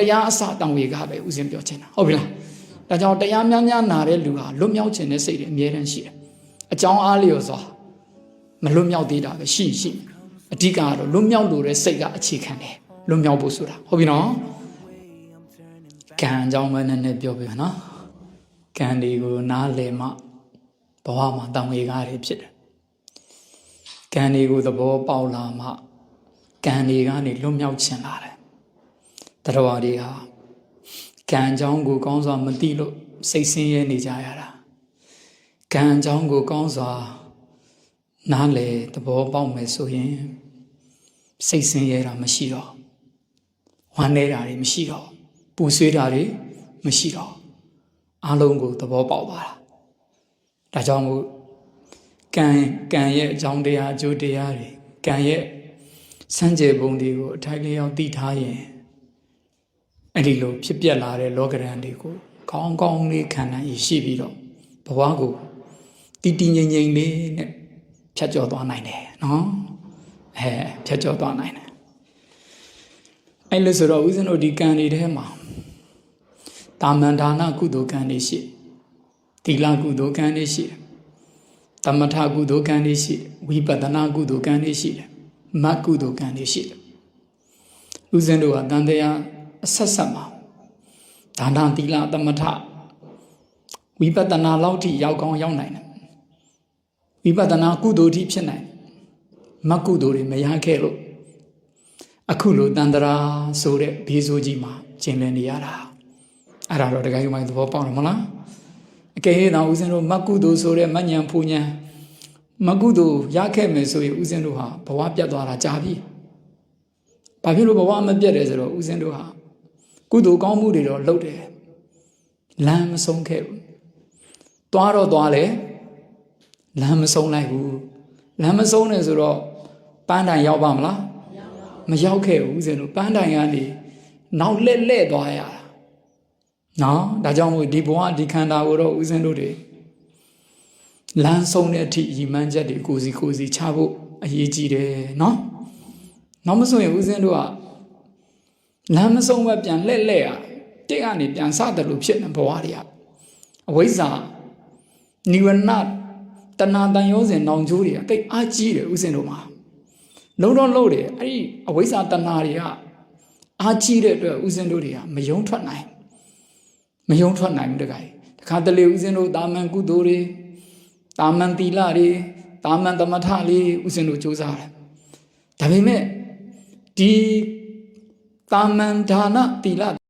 တရားအစတောင်ဝေကပဲဥစဉ်ပြောချင်တာဟုတ်ပြီလားဒါကြောင့်တရားများများနာတဲ့လူဟာလွတ်မြောက်ခြင်းတဲ့စိတ်တွေအမြဲတမ်းရှိတယ်အကြောင်းအားလျော်စွာမလွတ်မြောက်သေးတာပဲရှိအဓိကကတော့လွတ်မြောက်လို့တဲ့စိတ်ကအခြေခံတယ်လွတ်မြောက်ဖို့ဆိုတာဟုတ်ပြီနော်ကံအကြောင်းပဲနည်းနည်းပြောပြပါနော်ကံတွေကိုနားလည်မှဘဝမှာတောင်ဝေကားတွေဖြစ်တယ်ကံတွေကိုသဘောပေါက်လာမှကံတွေကနေလွတ်မြောက်ခြင်းလာတယ်တရားတွေဟာကံအကြောင်းကိုကောင်းစွာမသိလို့စိတ်ဆင်းရဲနေကြရတာကံအကြောင်းကိုကောင်းစွာနားလည်သဘောပေါက်မယ်ဆိုရင်စိတ်ဆင်းရဲတာမရှိတော့ဝမ်းနည်းတာတွေမရှိတော့ပူဆွေးတာတွေမရှိတော့အားလုံးကိုသဘောပေါက်သွားတာဒါကြောင့်မို့ကံရဲ့အကြောင်းတရားအကျိုးတရားတွေကံရဲ့စံကြေပုံတွေကိုအထိုက်လျောက်သိထားရင်အဲ့ဒီလိုဖြစ်ပျက်လာတဲ့လောကရန်တွေကိုကောင်းကောင်းလေးခံနိုင်ရရှိပြီးတော့ဘဝကိုတည်တည်ငြိမ်ငြိမ်လေးနဲ့ဖြတ်ကျော်သွားနိုင်တယ်နော်ဖြတ်ကျော်သွားနိုင်တယ်အဲ့လိုဆိုတော့ဦးဇင်းတို့ဒီကံတွေထဲမှာတာမန်ဒါနကုသိုလ်ကံတွေရှိသီလကုသိုလ်ကံတွေရှိသမထကုသိုလ်ကံတွေရှိဝိပဿနာကုသိုလ်ကံတွေရှိတယ်မတ်ကုသိုလ်ကံတွေရှိတယ်ဦးဇင်းတို့ကတန်တရားအဆက်ဆက်မှာဒါနသီလသမထဝိပဿနာလောက်ထိရောက်ကောင်းရောက်နိုင်တယ်ဝိပဿနာကုသိုလ်ထိဖြစ်နိုင်မတ်ကုသိုလ်တွေမရခဲ့လို့အခုလိုတန်တရာဆိုတဲ့ဘေးဆိုးကြီးမှာကျင်လည်နေရတာအဲ့ဒါတော့တကယ်မှသဘောပေါက်တယ်မလားအကယ်၍တော့ဦးဇင်းတို့မတ်ကုသိုလ်ဆိုတဲ့မဉ္ဇဉ်ဖူဉ္ဇဉ်မကုသိုလ်ရခဲ့မယ်ဆိုရင်ဦးဇင်းတို့ဟာဘဝပြတ်သွားတာကြာပြီဘာဖြစ်လို့ဘဝမပြတ်တယ်ဆိုတော့ဦးဇင်းတို့ဟာကုသိုလ်ကောင်းမှုတွေတော့လုပ်တယ်လမ်းမဆုံးခဲ့ဘူးသွားတော့သွားလေလမ်းမဆုံးလိုက်ဘူးလမ်းမဆုံးနေဆိုတော့ပန်းတိုင်ရောက်ပါမလားမရောက်ခဲ့ဘူးဦးဇင်းတို့ပန်းတိုင်ကနေနောက်လှည့်သွားရတာနော်ဒါကြောင့်မို့ဒီဘဝဒီခန္ဓာကိုတော့ဦးဇင်းတို့တွေလမ်းဆုံးတဲ့အထိရည်မှန်းချက်တွေကိုစီချဖို့အရေးကြီးတယ်နော်နောက်မဆိုရင်ဦးဇင်းတို့ကလမ်းမဆုံးပဲပြန်လှည့်ရတက်ကနေပြန်စတယ်လို့ဖြစ်နေဘဝတွေကအဝိဇ္ဇာနိဝရဏတဏှာတန်ရောစဉ်နောင်ကျိုးတွေကတိတ်အားကြီးတယ်ဦးဇင်းတို့မှာလုံးတော့တယ်အဲ့ဒီအဝိဇ္ဇာတဏှာတွေကအားကြီးတဲ့အတွက်ဦးဇင်းတို့တွေကမယုံထွက်နိုင်ဘူးတခါတလေဦးဇင်းတို့တာမန်ကုသိုလ်တွေတာမန်သီလတွေတာမန်သမထလေးဦးဇင်းတို့ကြိုးစားတယ်ဒါပေမဲ့ဒီတာမန်ဒါနသီလ